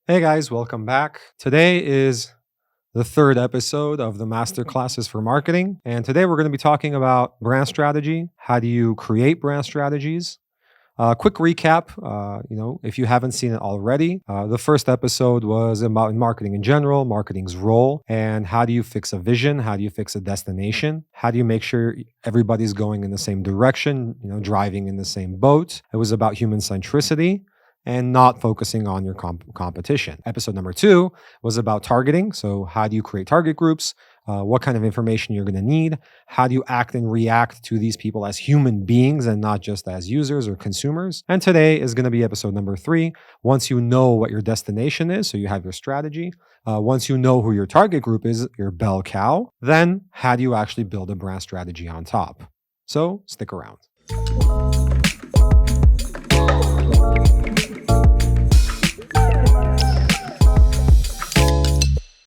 Hey guys, welcome back. Today is the third episode of the Masterclasses for Marketing. And today we're going to be talking about brand strategy. How do you create brand strategies? Quick recap, if you haven't seen it already, the first episode was about marketing in general, marketing's role, and how do you fix a vision? How do you fix a destination? How do you make sure everybody's going in the same direction, driving in the same boat? It was about human centricity and not focusing on your competition. Episode number 2 was about targeting. So how do you create target groups? What kind of information you're going to need? How do you act and react to these people as human beings and not just as users or consumers? And today is going to be episode number 3. Once you know what your destination is, so you have your strategy, once you know who your target group is, your bell cow, then how do you actually build a brand strategy on top? So stick around.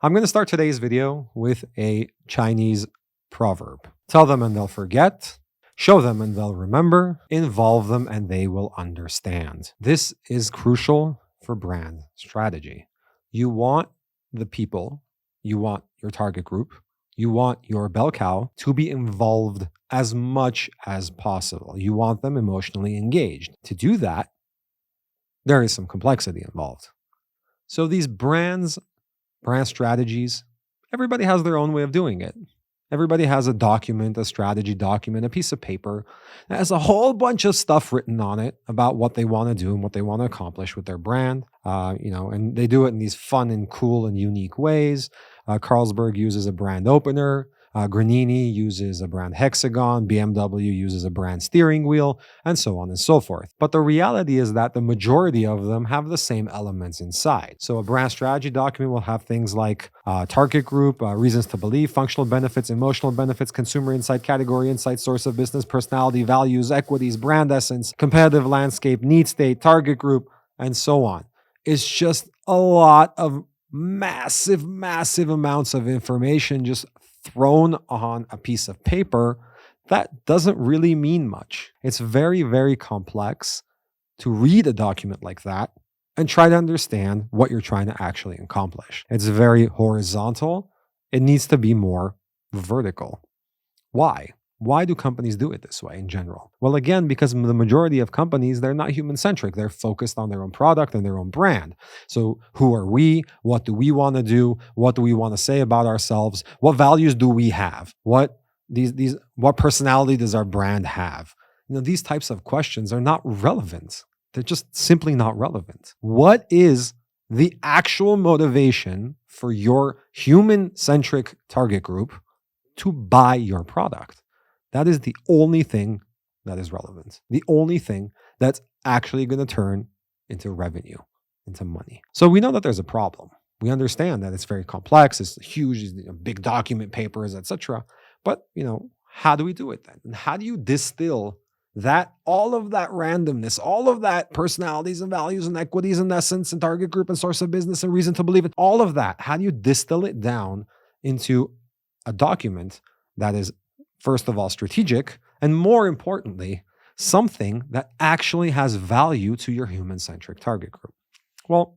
I'm going to start today's video with a Chinese proverb. Tell them and they'll forget. Show them and they'll remember. Involve them and they will understand. This is crucial for brand strategy. You want the people, you want your target group, you want your bell cow to be involved as much as possible. You want them emotionally engaged. To do that, there is some complexity involved. So these brand strategies, everybody has their own way of doing it. Everybody has a document, a strategy document, a piece of paper that has a whole bunch of stuff written on it about what they want to do and what they want to accomplish with their brand. And they do it in these fun and cool and unique ways. Carlsberg uses a brand opener. Granini uses a brand hexagon, BMW uses a brand steering wheel, and so on and so forth. But the reality is that the majority of them have the same elements inside. So a brand strategy document will have things like target group, reasons to believe, functional benefits, emotional benefits, consumer insight, category insight, source of business, personality, values, equities, brand essence, competitive landscape, need state, target group, and so on. It's just a lot of massive amounts of information just thrown on a piece of paper that doesn't really mean much. It's very complex to read a document like that and try to understand what you're trying to actually accomplish. It's very horizontal. It needs to be more vertical. Why? Why do companies do it this way in general? Well, again, because the majority of companies, they're not human-centric. They're focused on their own product and their own brand. So who are we? What do we want to do? What do we want to say about ourselves? What values do we have? What personality does our brand have? These types of questions are not relevant. They're just simply not relevant. What is the actual motivation for your human-centric target group to buy your product? That is the only thing that is relevant. The only thing that's actually going to turn into revenue, into money. So we know that there's a problem. We understand that it's very complex. It's huge, big document papers, etc. But, how do we do it then? And how do you distill all of that randomness, all of that personalities and values and equities and essence and target group and source of business and reason to believe it, all of that, how do you distill it down into a document that is, first of all, strategic, and more importantly, something that actually has value to your human-centric target group? Well,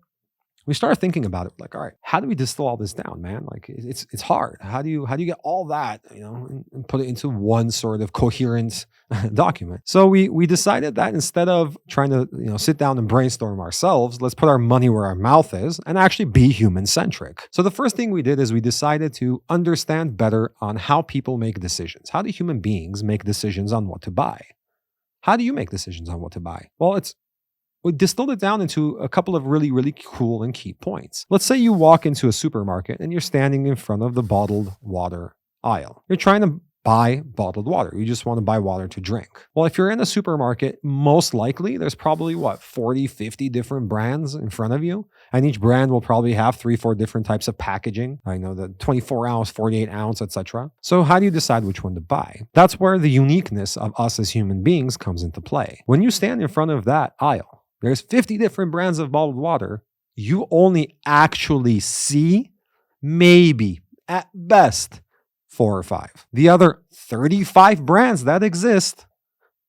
we started thinking about it like, all right, how do we distill all this down, man? Like it's hard. How do you get all that, and put it into one sort of coherent document? So we decided that instead of trying to, sit down and brainstorm ourselves, let's put our money where our mouth is and actually be human-centric. So the first thing we did is we decided to understand better on how people make decisions. How do human beings make decisions on what to buy? How do you make decisions on what to buy? Well, we distilled it down into a couple of really cool and key points. Let's say you walk into a supermarket and you're standing in front of the bottled water aisle. You're trying to buy bottled water. You just want to buy water to drink. Well, if you're in a supermarket, most likely there's probably 40, 50 different brands in front of you. And each brand will probably have 3-4 different types of packaging. I know the 24 ounce, 48 ounce, etc. So how do you decide which one to buy? That's where the uniqueness of us as human beings comes into play. When you stand in front of that aisle, there's 50 different brands of bottled water. You only actually see maybe at best 4 or 5. The other 35 brands that exist,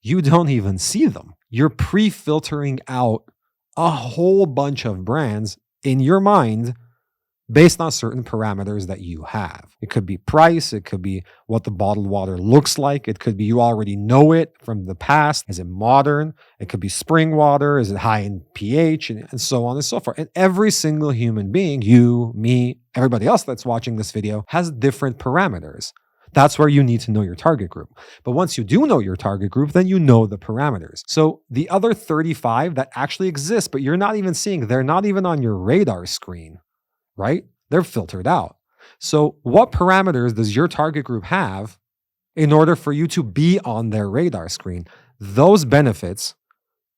you don't even see them. You're pre-filtering out a whole bunch of brands in your mind based on certain parameters that you have. It could be price, it could be what the bottled water looks like, it could be you already know it from the past. Is it modern? It could be spring water, is it high in pH, and so on and so forth. And every single human being, you, me, everybody else that's watching this video, has different parameters. That's where you need to know your target group. But once you do know your target group, then you know the parameters. So the other 35 that actually exist, but you're not even seeing, they're not even on your radar screen, right? They're filtered out. So what parameters does your target group have in order for you to be on their radar screen? Those benefits,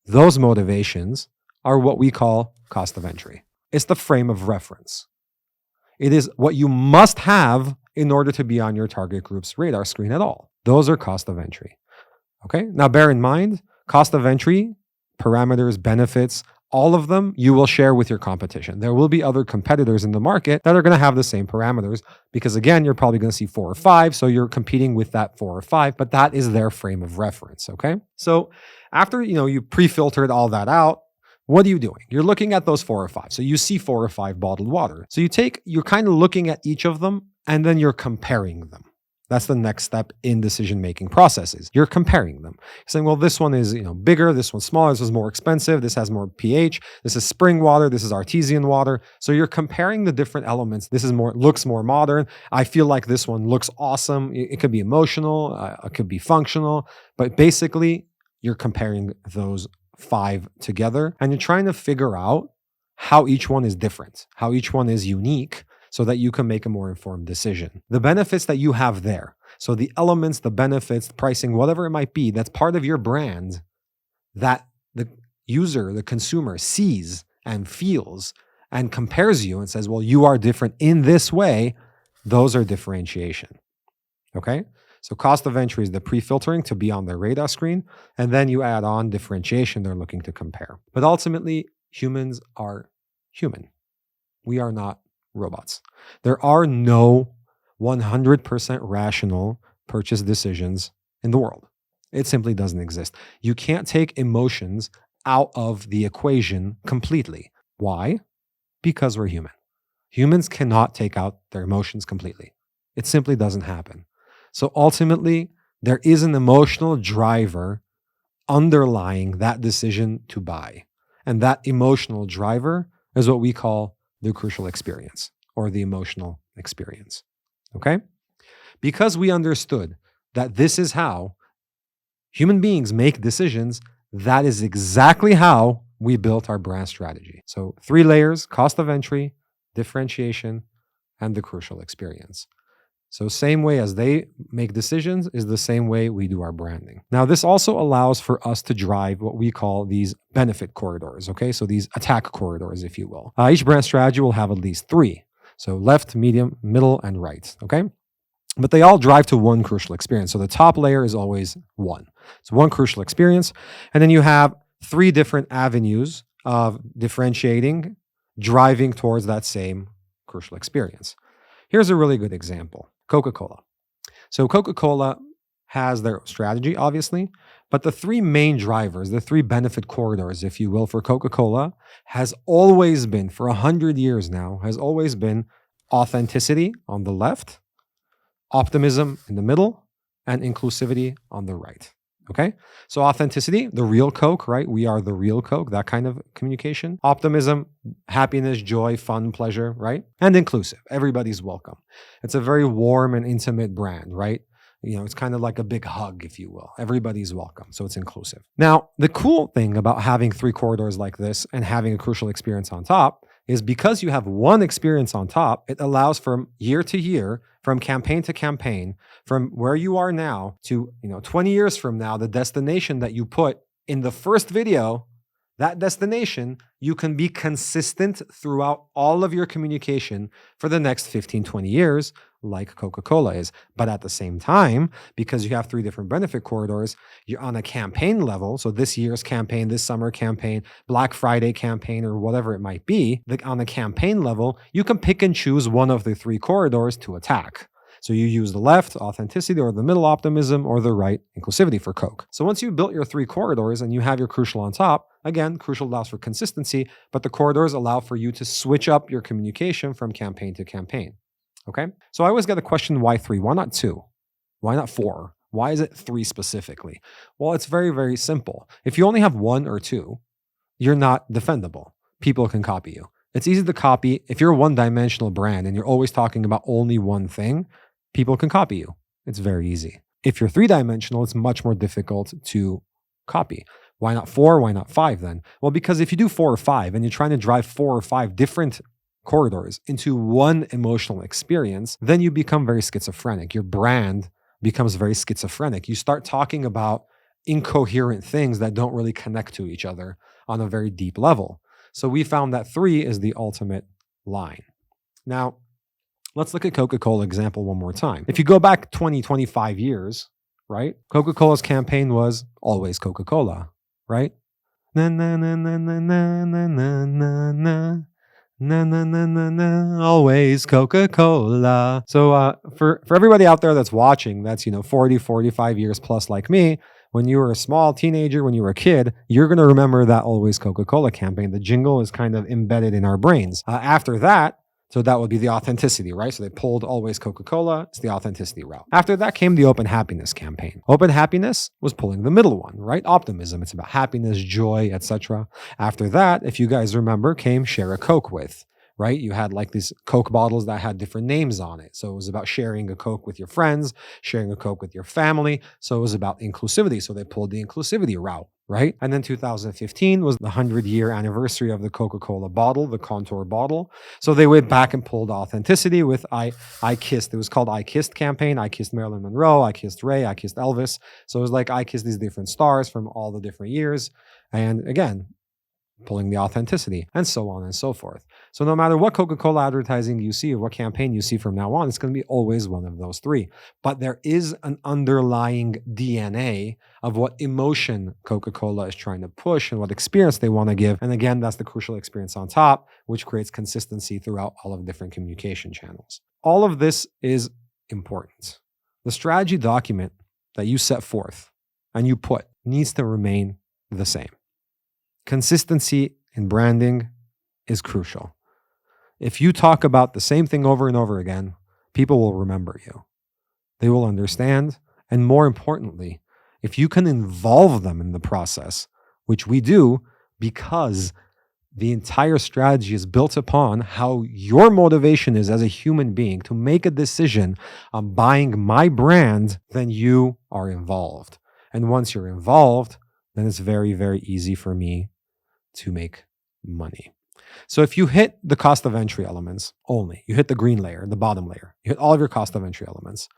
those motivations are what we call cost of entry. It's the frame of reference. It is what you must have in order to be on your target group's radar screen at all. Those are cost of entry. Okay? Now bear in mind, cost of entry, parameters, benefits, all of them you will share with your competition. There will be other competitors in the market that are going to have the same parameters because, again, you're probably going to see 4 or 5, so you're competing with that 4 or 5, but that is their frame of reference, okay? So after, you pre-filtered all that out, what are you doing? You're looking at those 4 or 5. So you see 4 or 5 bottled water. So you're kind of looking at each of them and then you're comparing them. That's the next step in decision-making processes. You're comparing them. You're saying, well, this one is bigger, this one's smaller, this is more expensive, this has more pH, this is spring water, this is artesian water. So you're comparing the different elements. This is looks more modern. I feel like this one looks awesome. It could be emotional, it could be functional, but basically you're comparing those 5 together and you're trying to figure out how each one is different, how each one is unique, so that you can make a more informed decision. The benefits that you have there, so the elements, the benefits, the pricing, whatever it might be, that's part of your brand that the user, the consumer sees and feels and compares you and says, well, you are different in this way, those are differentiation. Okay? So cost of entry is the pre-filtering to be on their radar screen, and then you add on differentiation they're looking to compare. But ultimately, humans are human. We are not robots. There are no 100% rational purchase decisions in the world. It simply doesn't exist. You can't take emotions out of the equation completely. Why? Because we're human. Humans cannot take out their emotions completely. It simply doesn't happen. So ultimately, there is an emotional driver underlying that decision to buy. And that emotional driver is what we call the crucial experience or the emotional experience. Okay? Because we understood that this is how human beings make decisions, that is exactly how we built our brand strategy. So 3 layers: cost of entry, differentiation, and the crucial experience. So same way as they make decisions is the same way we do our branding. Now, this also allows for us to drive what we call these benefit corridors, okay? So these attack corridors, if you will. Each brand strategy will have at least 3. So left, medium, middle, and right, okay? But they all drive to one crucial experience. So the top layer is always 1. So 1 crucial experience. And then you have 3 different avenues of differentiating, driving towards that same crucial experience. Here's a really good example. CocaCola. So CocaCola has their strategy, obviously, but the 3 main drivers, the 3 benefit corridors, if you will, for Coca-Cola has always been, for 100 years now, has always been authenticity on the left, optimism in the middle, and inclusivity on the right. Okay? So authenticity, the real Coke, right? We are the real Coke, that kind of communication. Optimism, happiness, joy, fun, pleasure, right? And inclusive. Everybody's welcome. It's a very warm and intimate brand, right? It's kind of like a big hug, if you will. Everybody's welcome. So it's inclusive. Now, the cool thing about having 3 corridors like this and having a crucial experience on top is because you have one experience on top, it allows from year to year, from campaign to campaign, from where you are now to 20 years from now, the destination that you put in the first video, that destination, you can be consistent throughout all of your communication for the next 15, 20 years, like Coca-Cola is. But at the same time, because you have 3 different benefit corridors, you're on a campaign level. So this year's campaign, this summer campaign, Black Friday campaign, or whatever it might be, on a campaign level, you can pick and choose one of the 3 corridors to attack. So you use the left, authenticity, or the middle, optimism, or the right, inclusivity for Coke. So once you've built your 3 corridors and you have your crucial on top, Again, crucial allows for consistency, but the corridors allow for you to switch up your communication from campaign to campaign. Okay? So I always get the question, why 3? Why not 2? Why not 4? Why is it 3 specifically? Well, it's very, very simple. If you only have 1 or 2, you're not defendable. People can copy you. It's easy to copy. If you're a one-dimensional brand and you're always talking about only one thing, people can copy you. It's very easy. If you're 3-dimensional, it's much more difficult to copy. Why not 4? Why not 5 then? Well, because if you do 4 or 5 and you're trying to drive 4 or 5 different corridors into one emotional experience, then you become very schizophrenic. Your brand becomes very schizophrenic. You start talking about incoherent things that don't really connect to each other on a very deep level. So we found that 3 is the ultimate line. Now, let's look at Coca-Cola example one more time. If you go back 20, 25 years, right? Coca-Cola's campaign was always Coca-Cola, right? Na na na na na na na na na na na na na na, always Coca-Cola. So for everybody out there that's watching, that's 40, 45 years plus like me, when you were a small teenager, when you were a kid, you're going to remember that always Coca-Cola campaign. The jingle is kind of embedded in our brains. After that, so that would be the authenticity, right? So they pulled always Coca-Cola. It's the authenticity route. After that came the Open Happiness campaign. Open Happiness was pulling the middle one, right? Optimism. It's about happiness, joy, etc. After that, if you guys remember, came Share a Coke With, right? You had like these Coke bottles that had different names on it. So it was about sharing a Coke with your friends, sharing a Coke with your family. So it was about inclusivity. So they pulled the inclusivity route, right? And then 2015 was the 100-year anniversary of the Coca-Cola bottle, the Contour bottle. So they went back and pulled authenticity with I Kissed. It was called I Kissed campaign. I kissed Marilyn Monroe. I kissed Ray. I kissed Elvis. So it was like I kissed these different stars from all the different years. And again, pulling the authenticity, and so on and so forth. So no matter what Coca-Cola advertising you see or what campaign you see from now on, it's going to be always one of those 3. But there is an underlying DNA of what emotion Coca-Cola is trying to push and what experience they want to give. And again, that's the crucial experience on top, which creates consistency throughout all of the different communication channels. All of this is important. The strategy document that you set forth and you put needs to remain the same. Consistency in branding is crucial. If you talk about the same thing over and over again, people will remember you. They will understand. And more importantly, if you can involve them in the process, which we do because the entire strategy is built upon how your motivation is as a human being to make a decision on buying my brand, then you are involved. And once you're involved, then it's very, very easy for me to make money. So if you hit the cost of entry elements only, you hit the green layer, the bottom layer, you hit all of your cost of entry elements,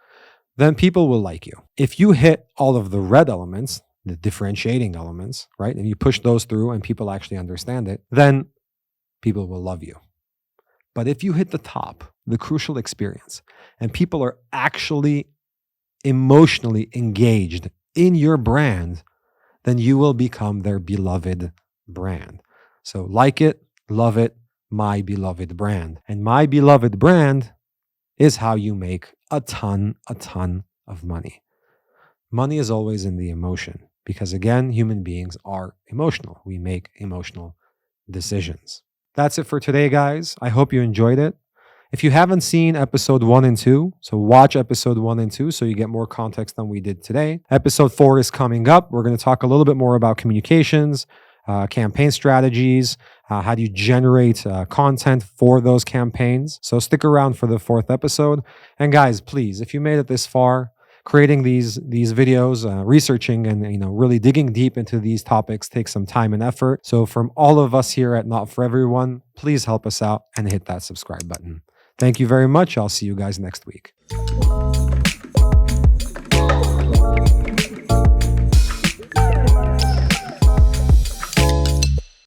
then people will like you. If you hit all of the red elements, the differentiating elements, right, and you push those through and people actually understand it, then people will love you. But if you hit the top, the crucial experience, and people are actually emotionally engaged in your brand, then you will become their beloved brand. So like it, love it, my beloved brand. And my beloved brand is how you make a ton of money. Money is always in the emotion because again, human beings are emotional. We make emotional decisions. That's it for today, guys. I hope you enjoyed it. If you haven't seen episode 1 and 2, so watch episode 1 and 2 so you get more context than we did today. Episode 4 is coming up. We're going to talk a little bit more about communications, campaign strategies, how do you generate content for those campaigns. So stick around for the 4th episode. And guys, please, if you made it this far, creating these videos, researching and really digging deep into these topics takes some time and effort. So from all of us here at Not For Everyone, please help us out and hit that subscribe button. Thank you very much. I'll see you guys next week.